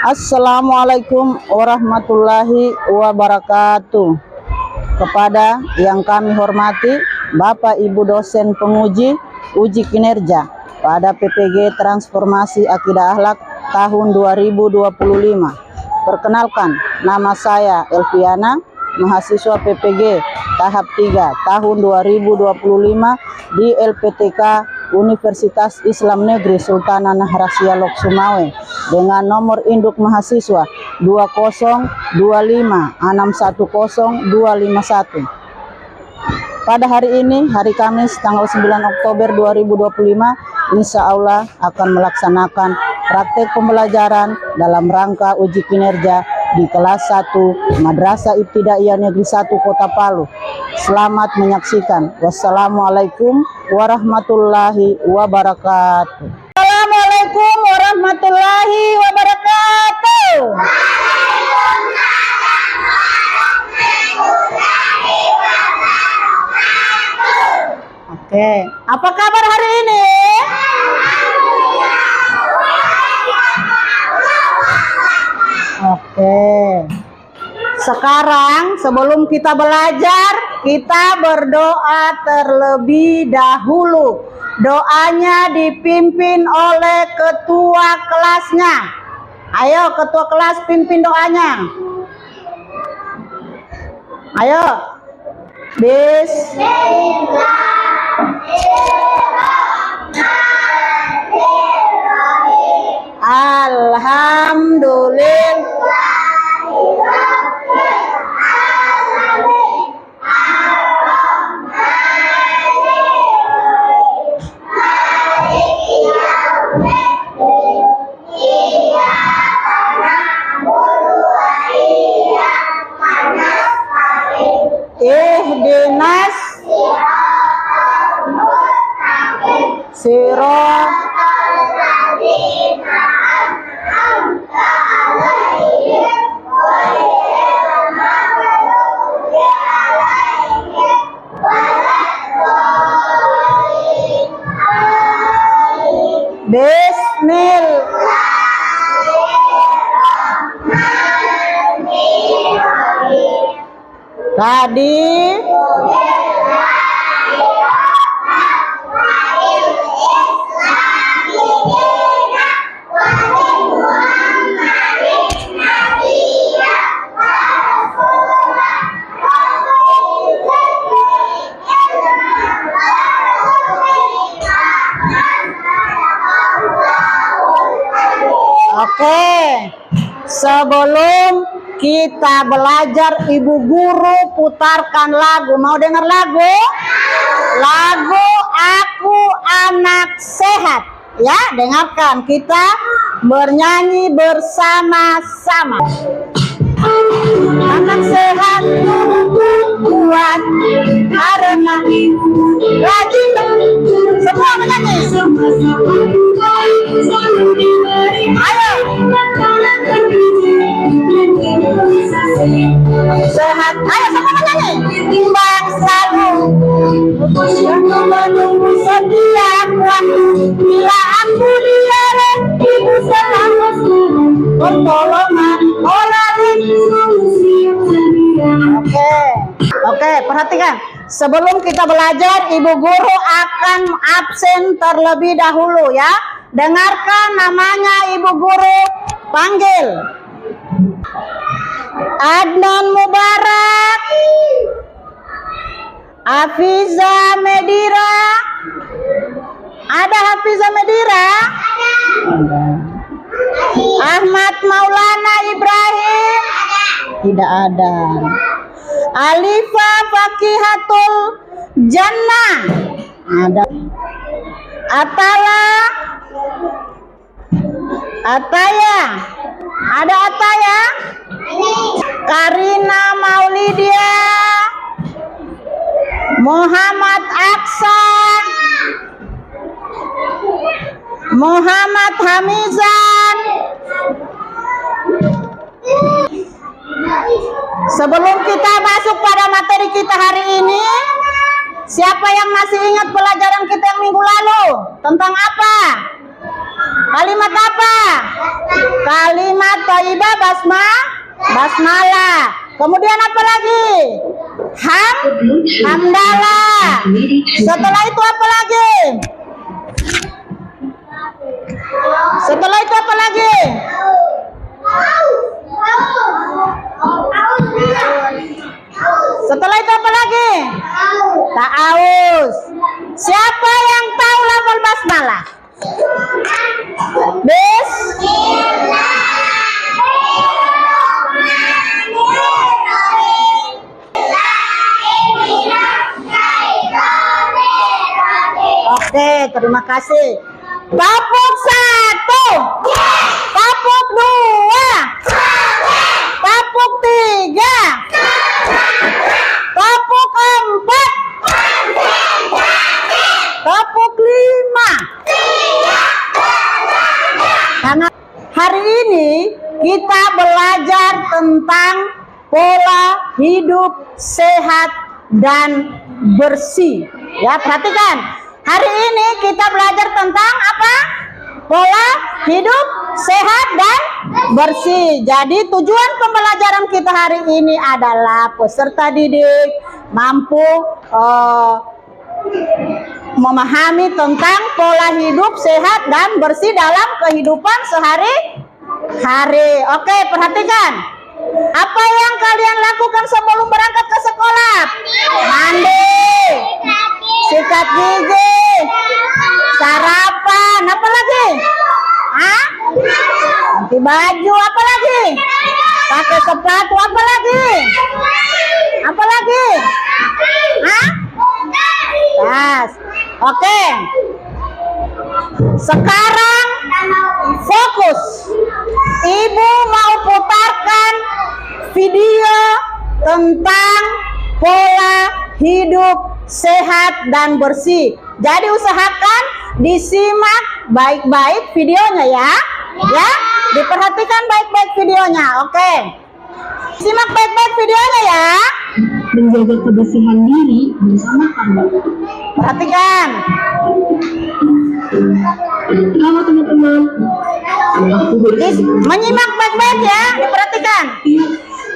Assalamualaikum warahmatullahi wabarakatuh. Kepada yang kami hormati Bapak Ibu dosen penguji uji kinerja pada PPG Transformasi Akidah Akhlak tahun 2025. Perkenalkan, nama saya Elviana, mahasiswa PPG tahap 3 tahun 2025 di LPTK Universitas Islam Negeri Sultan Nahrasia Lok Sumawe dengan nomor induk mahasiswa 20256100251. Pada hari ini, hari Kamis tanggal 9 Oktober 2025, insya Allah akan melaksanakan praktek pembelajaran dalam rangka uji kinerja di kelas 1 Madrasah Ibtidaiyah Negeri 1 Kota Palu. Selamat menyaksikan. Wassalamualaikum warahmatullahi wabarakatuh. Assalamualaikum warahmatullahi wabarakatuh. Oke, apa kabar hari ini? Oke. Sekarang sebelum kita belajar, kita berdoa terlebih dahulu. Doanya dipimpin oleh ketua kelasnya. Ayo ketua kelas pimpin doanya. Ayo. Bismillahirrahmanirrahim. Alhamdulillah. Ihdinas siratal ladzina an'amta 'alaihim ghairil maghdubi 'alaihim waladdallin. Bismillahirrahmanirrahim. Tadi oke, sebelum kita belajar, Ibu Guru putarkan lagu. Mau dengar lagu? Lagu Aku Anak Sehat. Ya, dengarkan. Kita bernyanyi bersama-sama. Anak sehat kuat karena rajin. Semua menyanyi. Ayo. Sehat, ayo sama menyanyi. Timbang selalu menunggu setiap waktu. Bila aku diare, ibu selalu pertolongan oleh solusi. Oke, perhatikan. Sebelum kita belajar, Ibu Guru akan absen terlebih dahulu ya. Dengarkan namanya Ibu Guru panggil. Adnan Mubarak, Hafiza Medira. Ada Hafiza Medira? Ada. Ahmad Maulana Ibrahim? Tidak ada. Alifa Fakihatul Jannah? Ada. Ataya? Ada Ataya? Karina Maulidia, Muhammad Aksan, Muhammad Hamizan. Sebelum kita masuk pada materi kita hari ini, siapa yang masih ingat pelajaran kita yang minggu lalu? Tentang apa? Kalimat apa? Kalimat thayyibah basmalah. Kemudian apa lagi? Hamdalah. Setelah itu apa lagi? Setelah itu apa lagi? Setelah itu apa lagi? Ta'awuz. Siapa yang tahu lafal basmalah? Oke, terima kasih. Kapuk 1, kapuk 2, kapuk 3, kapuk 4, kapuk 5. Karena hari ini kita belajar tentang pola hidup sehat dan bersih. Ya, perhatikan. Hari ini kita belajar tentang apa? Pola hidup sehat dan bersih. Jadi tujuan pembelajaran kita hari ini adalah peserta didik mampu memahami tentang pola hidup sehat dan bersih dalam kehidupan sehari-hari. Oke, perhatikan. Apa yang kalian lakukan sebelum berangkat ke sekolah? Mandi, sikat gigi, sarapan, apa lagi? Ganti baju, apa lagi? Pakai sepatu, apa lagi? Apa lagi? Tas. Oke. Sekarang fokus. Ibu mau putarkan video tentang pola hidup sehat dan bersih. Jadi usahakan disimak baik-baik videonya ya. Ya, diperhatikan baik-baik videonya. Oke. Simak baik-baik videonya ya. Menjaga kebersihan diri bersama kamu. Perhatikan. Halo teman-teman. Menyimak baik-baik ya, diperhatikan.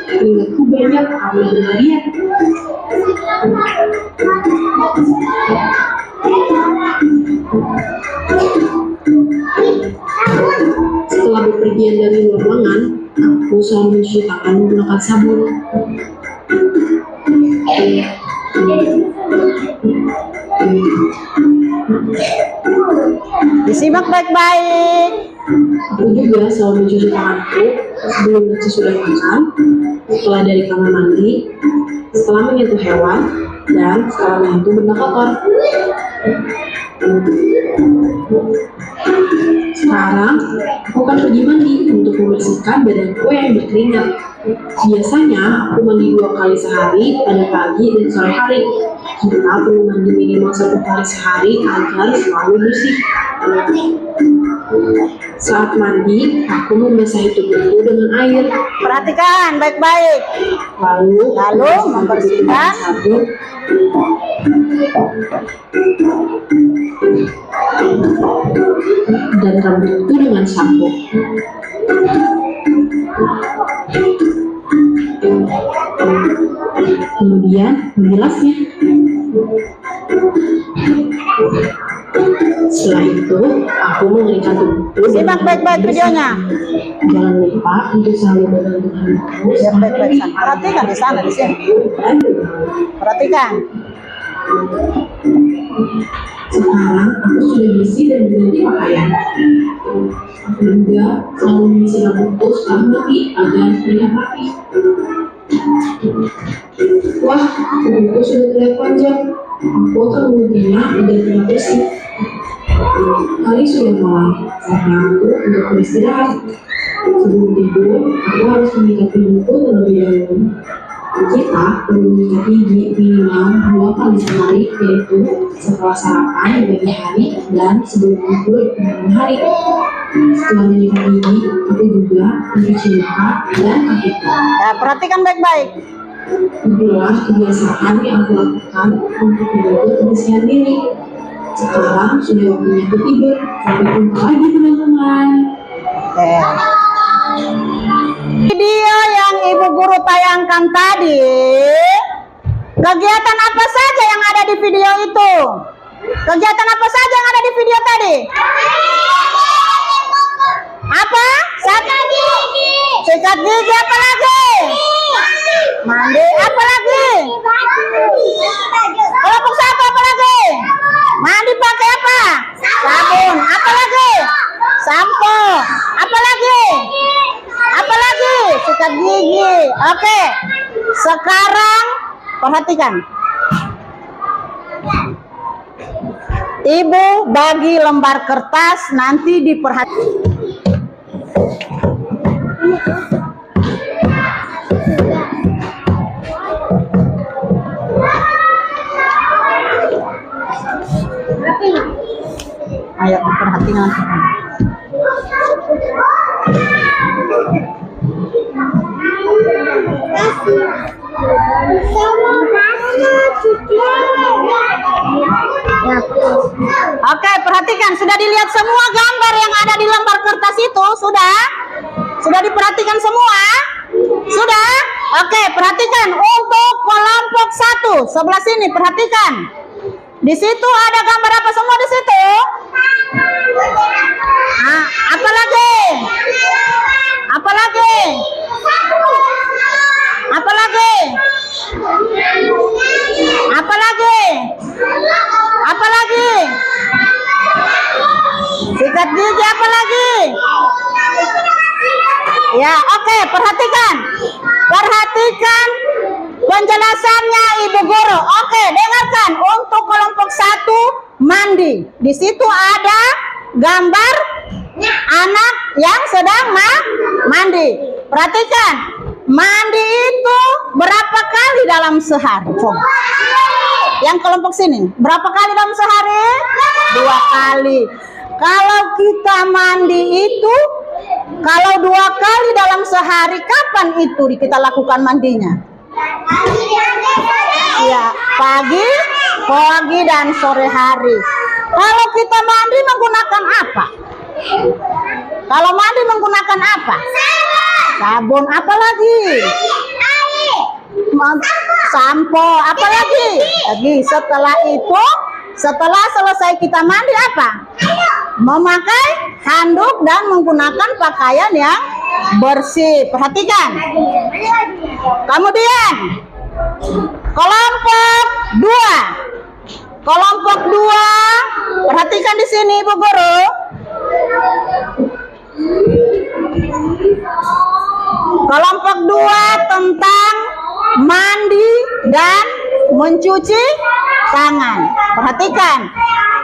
Keringatku banyak karena berharian. Setelah bepergian dari ruangan, aku selalu mencuci tangan menggunakan sabun. Disimak baik-baik. Aku juga selalu mencuci tanganku sebelum sesudah makan, setelah dari kamar mandi, setelah menyentuh hewan, dan setelah menyentuh benda kotor. Sekarang, aku akan pergi mandi untuk membersihkan badanku yang berkeringat. Biasanya, aku mandi 2 kali sehari pada pagi dan sore hari. Kita perlu mandi minimal 1 kali sehari agar selalu bersih. Saat mandi, aku membasahi tubuhku dengan air. Perhatikan baik-baik. Lalu membersihkan sabun dan rambutku dengan sampo. Kemudian membilasnya. Setelah itu, aku mengeringkan tubuhku. Simak baik-baik videonya. Jangan lupa untuk selalu menggantungkan handphone. Biar baik-baik sana. Perhatikan di sana, di sini. Perhatikan. Sekarang aku sudah bersih dan berganti pakaian. Aku juga selalu mengisi rambutku setelah mandi agar terlihat rapi. Wah, rambutku sudah terlihat panjang. Aku akan menggantinya agar terlihat bersih. Hari sudah malam, saatnya aku untuk beristirahat. Sebelum tidur, aku harus mengikat pinggulku terlebih dahulu. Kita perlu mengikat gigi minimal 2 kali sehari, yaitu setelah sarapan di pagi hari dan sebelum tidur di malam hari. Setelah menyikat gigi, aku juga mencuci muka dan kakiku. Ya, perhatikan baik-baik. Itulah kebiasaan yang aku lakukan untuk menjaga kebersihan diri. Sekarang sudah waktunya aku tidur. Sampai jumpa lagi teman-teman. Oke. Video yang Ibu Guru tayangkan tadi, kegiatan apa saja yang ada di video itu? Kegiatan apa saja yang ada di video tadi? Apa? Sikat gigi. Sikat gigi, apa lagi? Mandi, apa lagi? Kelompok satu, apa lagi? Mandi pakai apa? Sabun, apa lagi? Sampo, apa lagi? Apa lagi? Sikat gigi. Oke. Sekarang perhatikan. Ibu bagi lembar kertas, nanti diperhatikan. Ayo perhatikan. Oke, perhatikan. Sudah dilihat semua gambar yang ada di lembar kertas itu? Sudah? Sudah diperhatikan semua? Sudah? Oke, perhatikan untuk kelompok 1. Sebelah sini, perhatikan. Di situ ada gambar apa semua di situ? Ah, apa lagi? Apa lagi? Apa lagi? Apa lagi? Apa lagi? Sikat gigi, apa lagi? Ya, oke, perhatikan. Perhatikan penjelasannya Ibu Guru. Oke, dengarkan. Untuk kelompok 1, mandi. Di situ ada gambar anak yang sedang mandi. Perhatikan. Mandi itu berapa kali dalam sehari? Coba. Yang kelompok sini, berapa kali dalam sehari? 2 kali. Kalau kita mandi itu, kalau 2 kali dalam sehari, kapan itu kita lakukan mandinya? Ya, pagi dan sore hari. Kalau kita mandi menggunakan apa? Kalau mandi menggunakan apa? Sabun, apa lagi? Sampo, apa lagi? Setelah itu, setelah selesai kita mandi apa? Memakai handuk dan menggunakan pakaian yang bersih. Perhatikan. Kemudian kelompok 2. Kelompok 2, perhatikan di sini Ibu Guru. Kelompok 2 tentang mandi dan mencuci tangan. Perhatikan.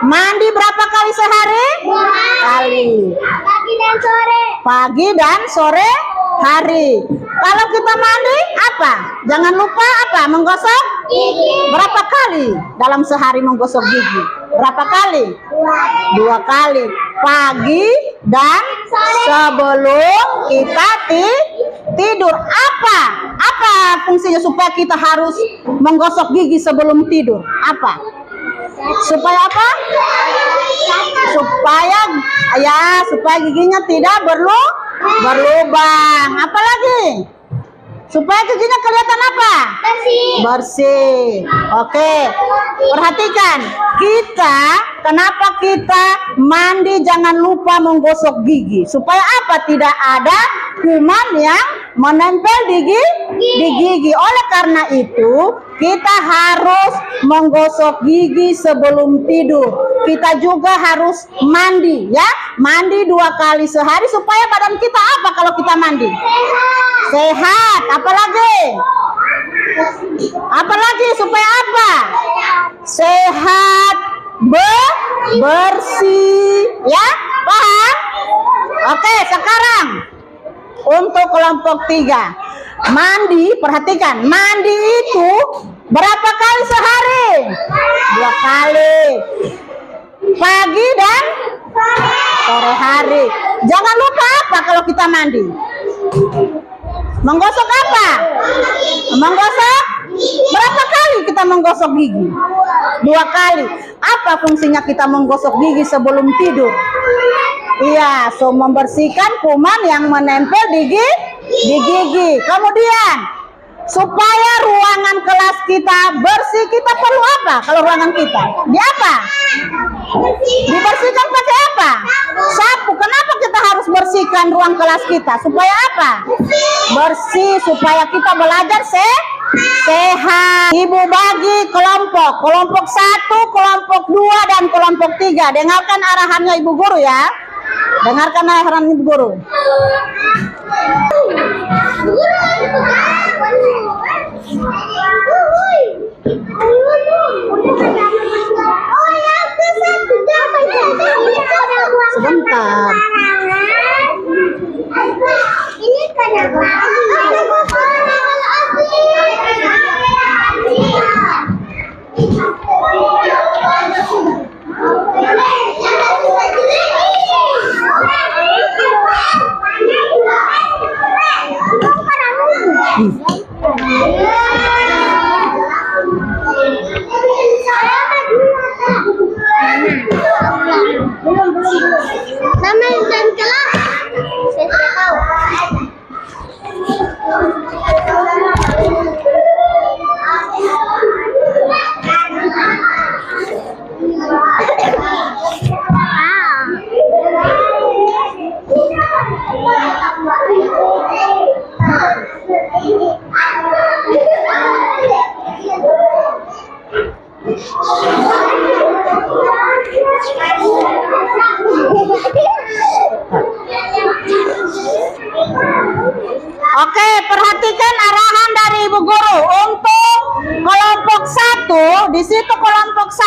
Mandi berapa kali sehari? 2 kali. Pagi dan sore. Pagi dan sore hari. Kalau kita mandi apa? Jangan lupa apa? Menggosok gigi. Berapa kali dalam sehari menggosok gigi? Berapa kali? 2 kali. Pagi dan sebelum kita tidur. Apa fungsinya supaya kita harus menggosok gigi sebelum tidur? Apa? Supaya apa? Supaya giginya tidak berlubang. Apa lagi? Supaya giginya kelihatan apa? Bersih. Oke. Perhatikan. Kenapa kita mandi jangan lupa menggosok gigi? Supaya apa? Tidak ada kuman yang menempel di gigi. Oleh karena itu, kita harus menggosok gigi sebelum tidur. Kita juga harus mandi, ya. Mandi 2 kali sehari supaya badan kita apa kalau kita mandi? Sehat. Apalagi? Apalagi supaya apa? Sehat, bersih, ya. Paham? Oke, sekarang untuk kelompok 3. Mandi, perhatikan. Mandi itu berapa kali sehari? 2 kali. Pagi dan sore hari. Jangan lupa apa kalau kita mandi? Menggosok apa? Menggosok? Berapa kali kita menggosok gigi? 2 kali. Apa fungsinya kita menggosok gigi sebelum tidur? Iya, so membersihkan kuman yang menempel di gigi. Kemudian supaya ruangan kelas kita bersih, kita perlu apa? Kalau ruangan kita, di apa? Dibersihkan pakai apa? Sapu. Kenapa kita harus bersihkan ruang kelas kita? Supaya apa? Bersih, supaya kita belajar sehat. Ibu bagi kelompok 1, kelompok 2, dan kelompok 3. Dengarkan arahannya Ibu Guru ya. Dengarkan arahan Ibu Guru. Sebentar. Ini kenapa? Nama dan kelas saya tahu. Oke, perhatikan arahan dari Ibu Guru untuk kelompok 1. Di situ kelompok 1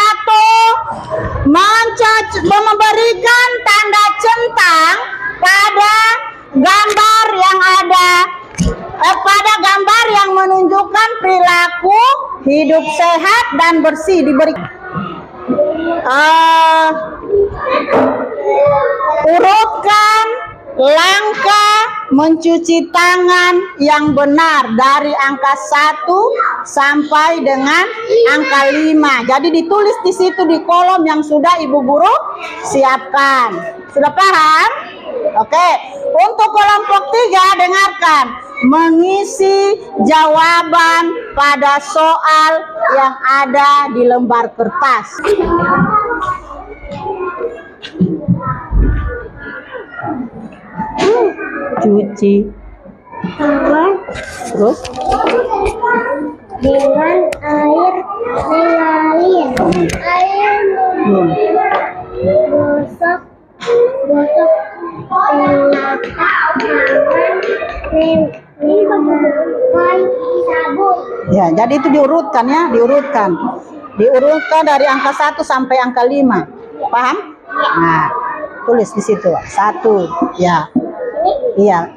memberikan tanda centang pada gambar yang ada pada gambar yang menunjukkan perilaku hidup sehat dan bersih. Diberikan urutkan langkah mencuci tangan yang benar dari angka 1 sampai dengan angka 5. Jadi ditulis di situ di kolom yang sudah Ibu Guru siapkan. Sudah paham? Oke. Untuk kelompok 3, dengarkan. Mengisi jawaban pada soal yang ada di lembar kertas. Cuci Tangan terus dengan air mengalir. Air gosok telapak tangan menggunakan sabun. ya, jadi itu diurutkan ya, diurutkan dari angka 1 sampai angka 5. Paham? Nah, tulis di situ 1 ya. Iya.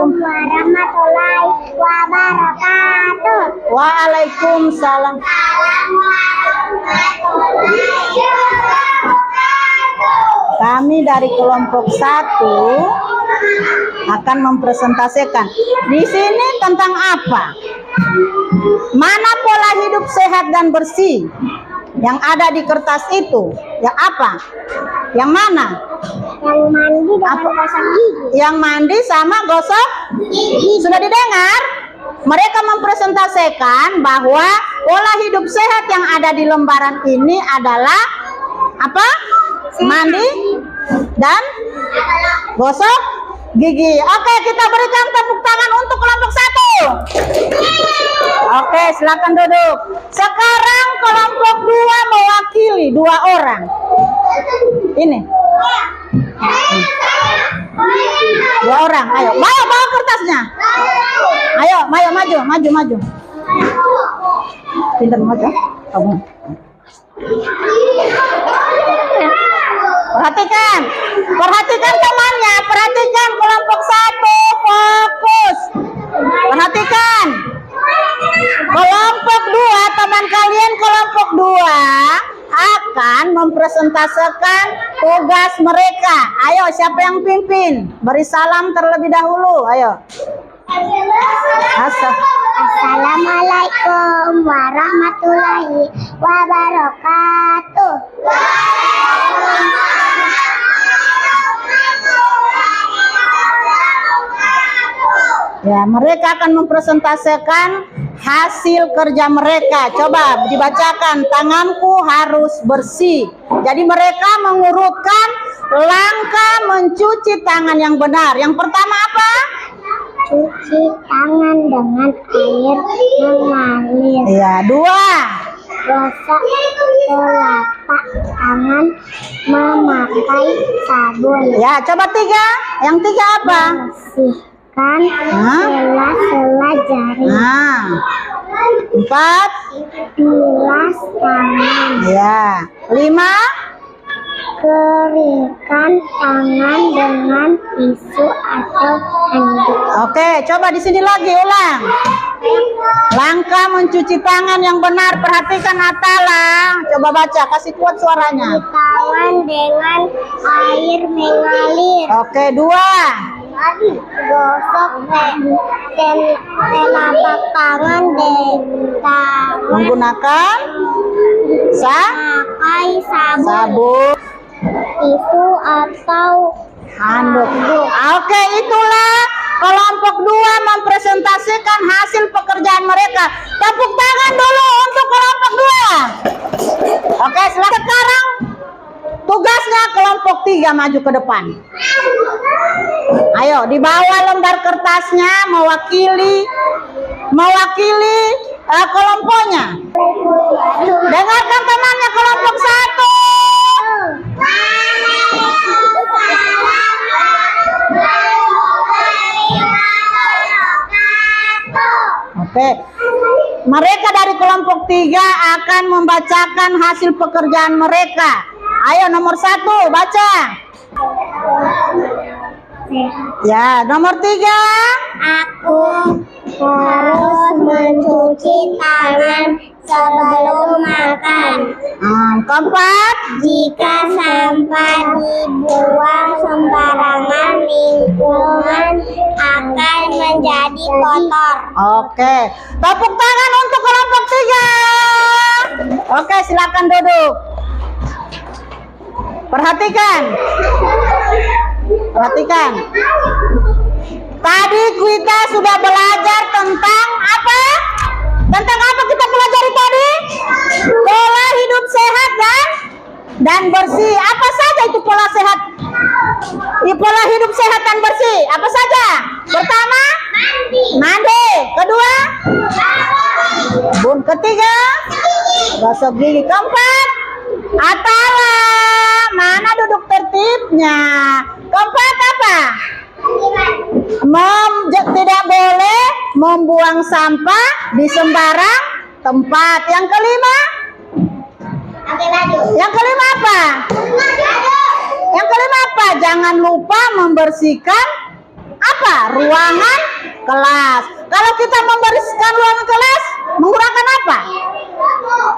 Warahmatullahi wabarakatuh. Waalaikumsalam. Kami dari kelompok 1 akan mempresentasikan. Di sini tentang apa? Mana pola hidup sehat dan bersih yang ada di kertas itu? Yang apa? Yang mana? Yang mandi dengan gosok gigi. Yang mandi sama gosok gigi. Sudah didengar? Mereka mempresentasikan bahwa pola hidup sehat yang ada di lembaran ini adalah apa? Mandi dan gosok gigi. Oke, kita berikan tepuk tangan untuk kelompok 1. Oke, silakan duduk. Sekarang kelompok 2 mewakili 2 orang. Ini. 2 orang. Ayo, bawa kertasnya. Ayo, maju. Pintar maju. Kamu. Perhatikan temannya, perhatikan kelompok 1, fokus. Perhatikan. Kelompok 2, teman kalian kelompok 2 akan mempresentasikan tugas mereka. Ayo, siapa yang pimpin? Beri salam terlebih dahulu, ayo. Assalamualaikum warahmatullahi wabarakatuh. Ya, mereka akan mempresentasikan hasil kerja mereka. Coba dibacakan, tanganku harus bersih. Jadi mereka mengurutkan langkah mencuci tangan yang benar. Yang pertama apa? Cuci tangan dengan air mengalir. Ya, 2. Gosok telapak tangan memakai sabun. Ya, coba 3. Yang 3 apa? Bersihkan sela-sela jari. 4. Bilas tangan. Ya. 5. Keringkan tangan dengan tisu atau handuk. Oke, coba di sini lagi ulang. Langkah mencuci tangan yang benar. Perhatikan Atala. Coba baca, kasih kuat suaranya. Tangan dengan air mengalir. Oke, 2. Gosok telapak tangan Menggunakan pakai sabun, sabun, tisu atau handuk. Oke, itulah kelompok 2 mempresentasikan hasil pekerjaan mereka. Tepuk tangan dulu untuk kelompok 2. Oke, sekarang tugasnya kelompok 3 maju ke depan. Ayo, dibawa lembar kertasnya mewakili kelompoknya. Dengarkan temannya kelompok 1. Oke, mereka dari kelompok 3 akan membacakan hasil pekerjaan mereka. Ayo, nomor 1 baca. Ya, nomor 3. Aku harus mencuci tangan sebelum makan. Keempat. Jika sampah dibuang sembarangan, lingkungan akan menjadi kotor. Oke, tepuk tangan untuk kelompok 3. Oke, silakan duduk. Perhatikan. Tadi kita sudah belajar tentang apa? Tentang apa kita pelajari tadi? Pola hidup sehat dan bersih. Apa saja itu pola sehat? Pola hidup sehat dan bersih. Apa saja? Pertama, mandi. Kedua, sabun. Ketiga, gosok gigi. Keempat, Atala. Mana duduk tertibnya? Keempat apa? Tidak boleh membuang sampah di sembarang tempat. Yang kelima? Yang kelima apa? Yang kelima apa? Jangan lupa membersihkan apa? Ruangan kelas. Kalau kita membersihkan ruangan kelas, menggunakan apa?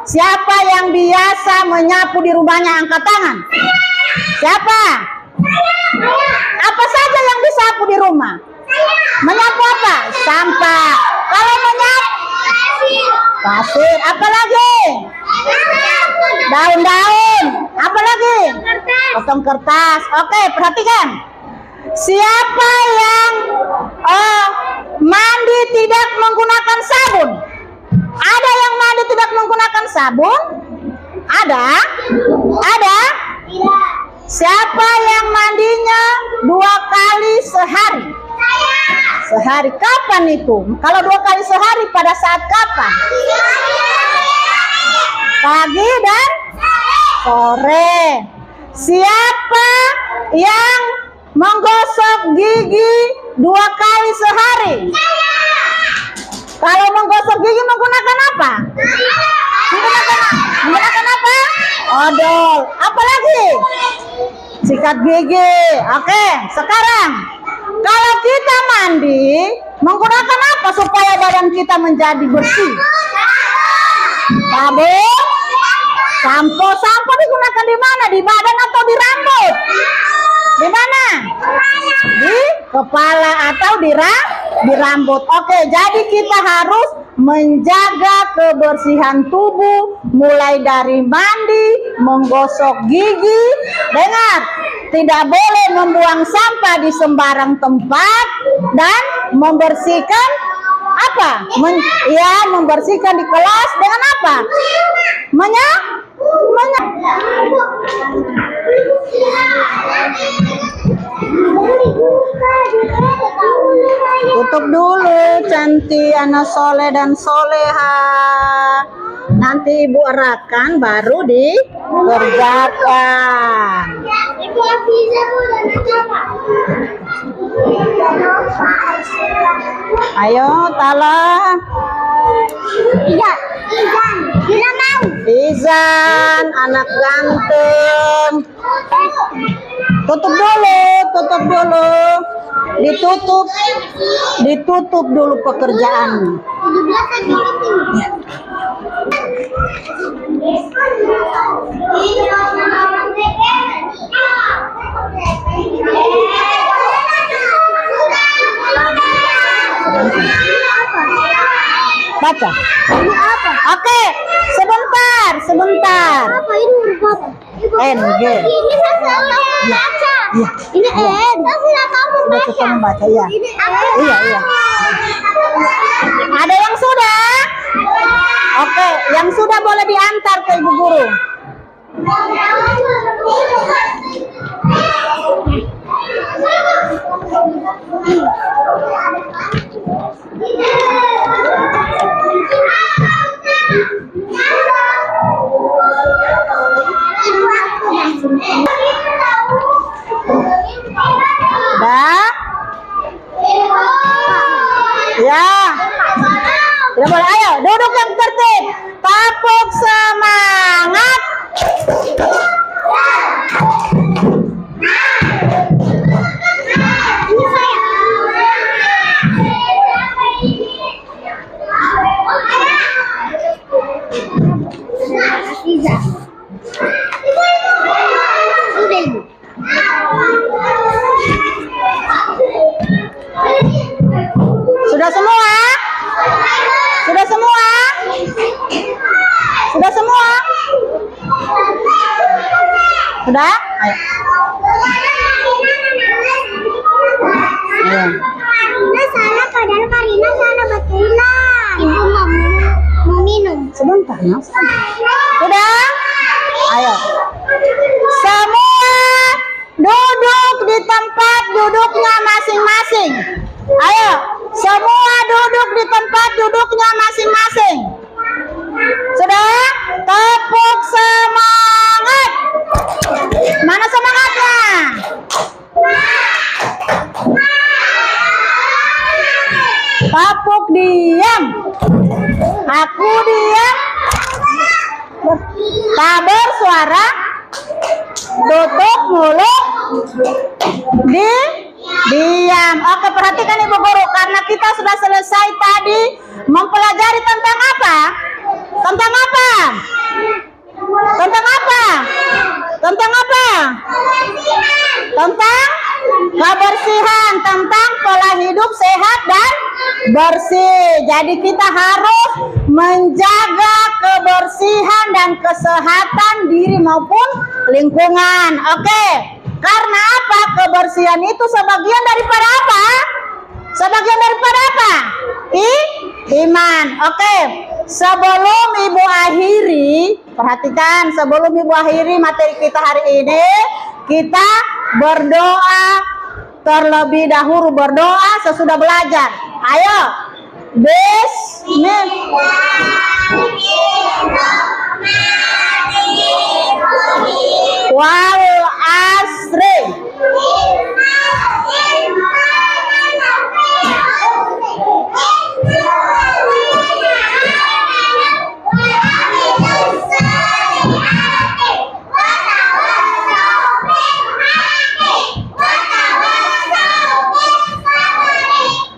Siapa yang biasa menyapu di rumahnya, angkat tangan. Siapa? Apa saja yang disapu di rumah? Menyapu apa? Sampah. Kalau menyapu pasir. Apa lagi? Daun-daun. Apa lagi? Potong kertas. Oke, perhatikan. Siapa yang mandi tidak menggunakan sabun? Ada yang mandi tidak menggunakan sabun? Ada? Ada? Siapa yang mandinya 2 kali sehari? Sehari. Kapan itu? Kalau 2 kali sehari pada saat kapan? Pagi dan sore. Siapa yang menggosok gigi 2 kali sehari? Kalau menggosok gigi menggunakan apa? Menggunakan apa? Odol. Apa lagi? Sikat gigi. Oke, sekarang kalau kita mandi menggunakan apa supaya badan kita menjadi bersih? Sabun. Sampo digunakan di mana? Di badan atau di rambut? Di mana? Di kepala atau di di rambut. Oke, jadi kita harus menjaga kebersihan tubuh mulai dari mandi, menggosok gigi. Dengar, tidak boleh membuang sampah di sembarang tempat dan membersihkan apa? Membersihkan di kelas dengan apa? Tutup dulu, cantik anak soleh dan soleha. Nanti ibu arahkan baru dikerjakan. Ayo, Tala. Iya, Izan. Bila mau. Izan, anak ganteng. Tutup dulu. Ditutup dulu pekerjaan. 17 lagi. Baca. Ini apa? Oke, sebentar. Apa ini huruf apa? NG. Ini saya sudah baca. Iya. Ini N. Saya sudah kamu Sudah baca. kita membaca ya. Ini N. Iya. Ada yang sudah? Oke, yang sudah boleh diantar ke ibu guru. Sudah? Ya. Tidak boleh. Ayo, duduk yang tertib. Tepuk semangat. Sudah semua? Sudah? Ayo. Karina salah, padahal Karina salah betul. Ibu mau minum. Sebentar, Mas. Sudah? Ayo. Semua duduk di tempat duduknya masing-masing. Ayo, semua duduk di tempat duduknya masing-masing. Sudah? Tepuk semangat. Mana semangatnya? Tepuk diam. Aku diam. Tak bersuara. Tutup mulut. Diam. Oke, perhatikan ibu guru, karena kita sudah selesai tadi mempelajari tentang apa? Tentang apa? Tentang kebersihan, tentang pola hidup sehat dan bersih. Jadi kita harus menjaga kebersihan dan kesehatan diri maupun lingkungan. Oke. Karena apa? Kebersihan itu sebagian daripada apa? Iman. Oke. Sebelum ibu akhiri, perhatikan, sebelum ibu akhiri materi kita hari ini, kita berdoa terlebih dahulu, berdoa sesudah belajar. Ayo. Wal asri.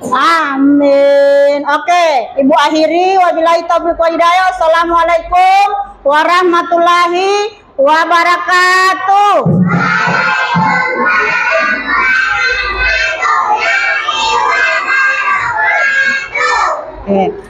Amin. Oke, ibu akhiri. Wabillahi taufiq wal hidayah. Assalamualaikum warahmatullahi wabarakatuh. Oke.